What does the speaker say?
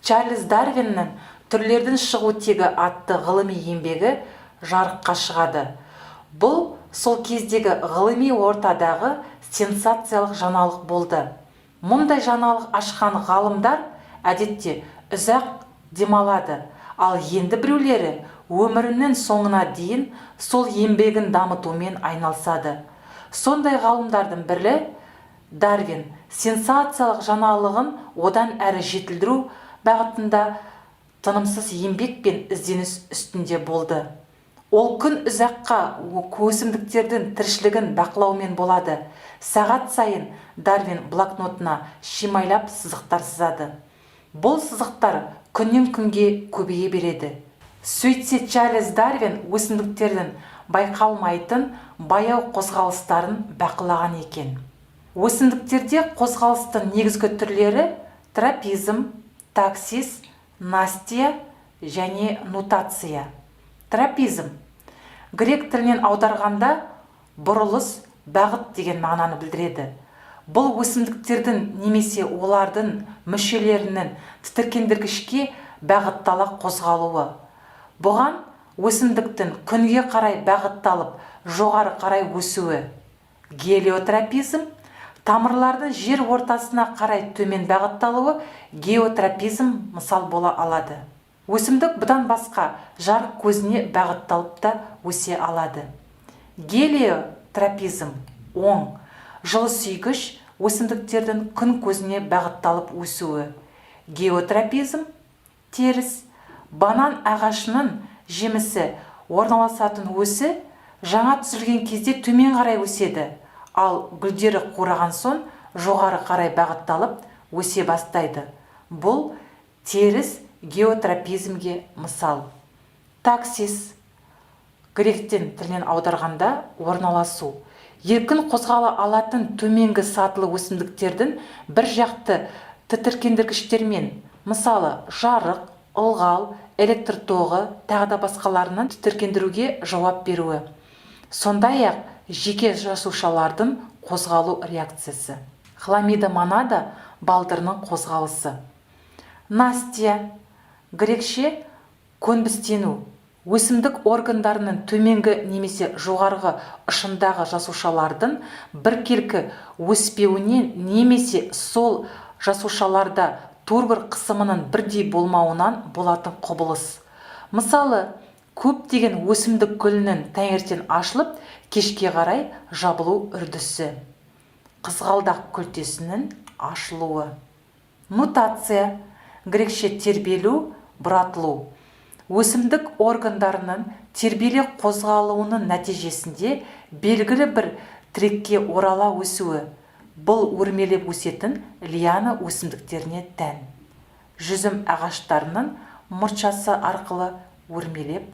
Чарльз Дарвиннің «Түрлердің шығу тегі» атты ғылыми еңбегі жарыққа шығады. Бұл сол кездегі ғылыми ортадағы сенсациялық жаңалық болды. Мұндай жаңалық ашқан ғалымдар әдетте ұзақ демалады, ал енді біреулері өмірінің соңына дейін сол еңбегін дамытумен айналысады. Сондай ғалымдардың бірі Дарвин сенсациялық жаңалығын одан әрі жетілдіру бағытында тынымсыз еңбек пен ізденіс үстінде болды. Ол күн ұзаққа өсімдіктердің тіршілігін бақылаумен болады. Сағат сайын Дарвин блокнотына шимайлап сызықтар сызады. Бұл сызықтар күннен күнге көбейе береді. Сөйтсе Чарльз Дарвин өсімдіктердің байқалмайтын баяу қозғалыстарын бақылаған екен. Өсімдіктерде қозғалыстың негізгі түрлері трапизм, таксис, настия және нутация. Трапизм грек тілінен аударғанда бұрылыс, бағыт деген мағынаны білдіреді. Бұл өсімдіктердің немесе олардың мүшелерінің тітіркендіргішке бағыттала қозғалуы. Бұған өсімдіктің күнге қарай бағытталып, жоғары қарай өсуі. Гелиотропизм тамырлардың жер ортасына қарай төмен бағытталуы геотропизм мысал бола алады. Өсімдік бұдан басқа жарық көзіне бағытталып та өсе алады. Гелиотропизм оң, жылы сүйгіш өсімдіктердің күн көзіне бағытталып өсуі. Геотропизм теріс, банан ағашының жемісі орналасатын өсі жаңа түзілген кезде төмен қарай өседі, ал гүлдері қураған соң жоғары қарай бағытталып өсе бастайды. Бұл теріс геотропизмге мысал. Таксис гректен тілінен аударғанда орналасу. Еркін қозғала алатын төменгі сатылы өсімдіктердің бір жақты тітіркендіргіштермен, мысалы жарық, ылғал, электр тоғы, тағы басқаларының тітіркендіруге жауап беруі. Сондай-ақ жеке жасушалардың қозғалу реакциясы. Хламида монада балдырының қозғалысы. Настия грекше көнбістену. Өсімдік органдарының төменгі немесе жоғарғы ұшындағы жасушалардың біркелкі өспеуінен немесе сол жасушаларда тургор қысымының бірдей болмауынан болатын құбылыс. Мысалы, көптеген өсімдік гүлінің таңертең ашылып, кешке қарай жабылу үрдісі. Қызғалдақ күлтесінің ашылуы. Нутация грекше тербелу, бұратылу. Өсімдік органдарының тербеле қозғалуының нәтижесінде белгілі бір трекке орала өсуі. Бұл өрмелеп өсетін лиана өсімдіктеріне тән. Жүзім ағаштарының мұртшасы арқылы өрмелеп өсуі.